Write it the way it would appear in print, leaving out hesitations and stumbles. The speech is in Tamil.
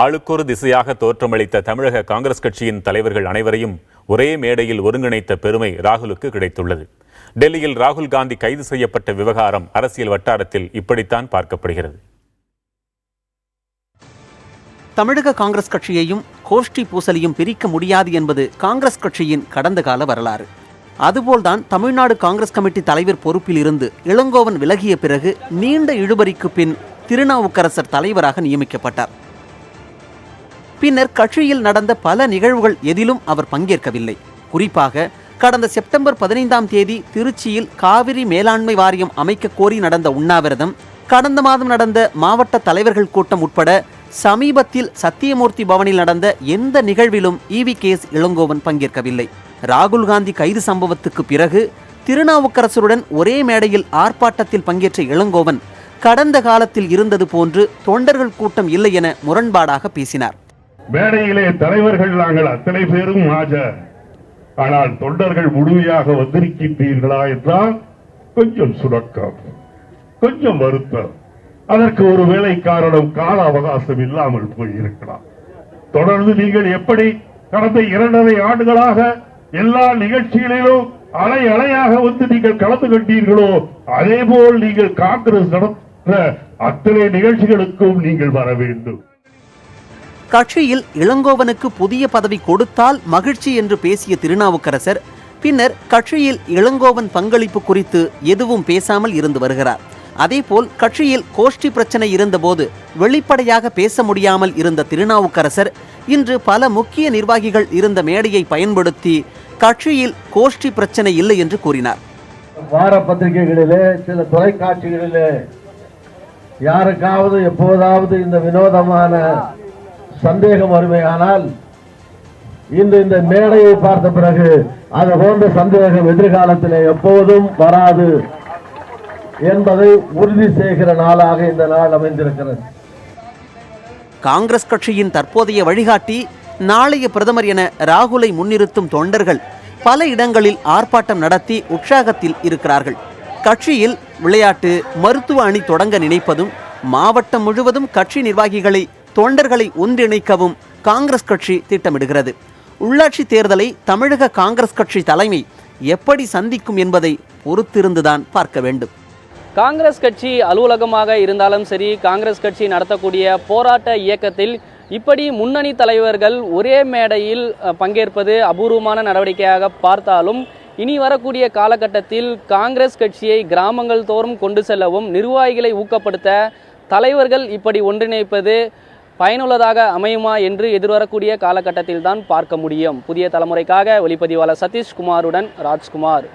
ஆளுக்கொரு திசையாக தோற்றமளித்த தமிழக காங்கிரஸ் கட்சியின் தலைவர்கள் அனைவரையும் ஒரே மேடையில் ஒருங்கிணைத்த பெருமை ராகுலுக்கு கிடைத்துள்ளது. டெல்லியில் ராகுல் காந்தி கைது செய்யப்பட்ட விவகாரம் அரசியல் வட்டாரத்தில் இப்படித்தான் பார்க்கப்படுகிறது. தமிழக காங்கிரஸ் கட்சியையும் கோஷ்டி பூசலையும் பிரிக்க முடியாது என்பது காங்கிரஸ் கட்சியின் கடந்த கால வரலாறு. அதுபோல்தான் தமிழ்நாடு காங்கிரஸ் கமிட்டி தலைவர் பொறுப்பில் இருந்து இளங்கோவன் விலகிய பிறகு நீண்ட இழுபறிக்கு பின் திருநாவுக்கரசர் தலைவராக நியமிக்கப்பட்டார். பின்னர் கட்சியில் நடந்த பல நிகழ்வுகள் எதிலும் அவர் பங்கேற்கவில்லை. குறிப்பாக கடந்த செப்டம்பர் 15ஆம் தேதி திருச்சியில் காவிரி மேலாண்மை வாரியம் அமைக்க கோரி நடந்த உண்ணாவிரதம், கடந்த மாதம் நடந்த மாவட்ட தலைவர்கள் கூட்டம் உட்பட சமீபத்தில் சத்தியமூர்த்தி பவனில் நடந்த எந்த நிகழ்விலும் EVKS இளங்கோவன் பங்கேற்கவில்லை. ராகுல் காந்தி கைது சம்பவத்துக்கு பிறகு திருநாவுக்கரசருடன் ஒரே மேடையில் ஆர்ப்பாட்டத்தில் பங்கேற்ற இளங்கோவன் கடந்த காலத்தில் இருந்தது போன்று தொண்டர்கள் கூட்டம் இல்லை என முரண்பாடாக பேசினார். மேடையிலே தலைவர்கள் நாங்கள் அத்தனை பேரும் ஆஜர், ஆனால் தொண்டர்கள் முழுமையாக வந்திருக்கின்றீர்களா என்றால் கொஞ்சம் சுணக்கம், கொஞ்சம் வருத்தம். அதற்கு ஒருவேளை காரணம் கால அவகாசம் இல்லாமல் போயிருக்கலாம். தொடர்ந்து நீங்கள் எப்படி கடந்த 2.5 ஆண்டுகளாக எல்லா நிகழ்ச்சிகளிலும் அலை அலையாக வந்து நீங்கள் கலந்து கொண்டீர்களோ, அதே போல் நீங்கள் காங்கிரஸ் நடத்த அத்தனை நிகழ்ச்சிகளுக்கும் நீங்கள் வர வேண்டும். கட்சியில் இளங்கோவனுக்கு புதிய பதவி கொடுத்தால் மகிழ்ச்சி என்று பேசிய திருநாவுக்கரசர் பின்னர் கட்சியில் இளங்கோவன் பங்களிப்பு குறித்து எதுவும் பேசாமல் இருந்து வருகிறார். அதேபோல் கட்சியில் கோஷ்டி பிரச்சனை இருந்தபோது வெளிப்படையாக பேச முடியாமல் இருந்த திருநாவுக்கரசர் இன்று பல முக்கிய நிர்வாகிகள் இருந்த மேடையை பயன்படுத்தி கட்சியில் கோஷ்டி பிரச்சனை இல்லை என்று கூறினார். வார பத்திரிகைகளிலே, சில தொலைக்காட்சிகளிலே யாருக்காவது எப்போதாவது இந்த வினோதமான சந்தேகம் வருமையானால் இன்று இந்த மேடையை பார்த்த பிறகு அது போன்ற சந்தேகம் எதிர்காலத்தில் எப்போதும் வராது என்பதை உறுதி செய்கிற நாளாக இந்த நாள் அமைந்திருக்கிறது. காங்கிரஸ் கட்சியின் தற்போதைய வழிகாட்டி, நாளைய பிரதமர் என ராகுலை முன்னிறுத்தும் தொண்டர்கள் பல இடங்களில் ஆர்ப்பாட்டம் நடத்தி உற்சாகத்தில் இருக்கிறார்கள். கட்சியில் விளையாட்டு, மருத்துவ அணி தொடங்க நினைப்பதும், மாவட்டம் முழுவதும் கட்சி நிர்வாகிகளை தொண்டர்களை ஒன்றிணைக்கவும் காங்கிரஸ் கட்சி திட்டமிடுகிறது. உள்ளாட்சி தேர்தலை தமிழக காங்கிரஸ் கட்சி தலைமை எப்படி சந்திக்கும் என்பதை பொறுத்திருந்துதான் பார்க்க வேண்டும். காங்கிரஸ் கட்சி அலுவலகமாக இருந்தாலும் சரி, காங்கிரஸ் கட்சி நடத்தக்கூடிய போராட்ட இயக்கத்தில் இப்படி முன்னணி தலைவர்கள் ஒரே மேடையில் பங்கேற்பது அபூர்வமான நடவடிக்கையாக பார்த்தாலும், இனி வரக்கூடிய காலகட்டத்தில் காங்கிரஸ் கட்சியை கிராமங்கள் தோறும் கொண்டு செல்லவும், நிர்வாகிகளை ஊக்கப்படுத்த தலைவர்கள் இப்படி ஒன்றிணைப்பது பயனுள்ளதாக அமையுமா என்று எதிர்வரக்கூடிய காலகட்டத்தில் தான் பார்க்க முடியும். புதிய தலைமுறைக்காக ஒளிப்பதிவாளர் சதீஷ்குமாருடன் ராஜ்குமார்.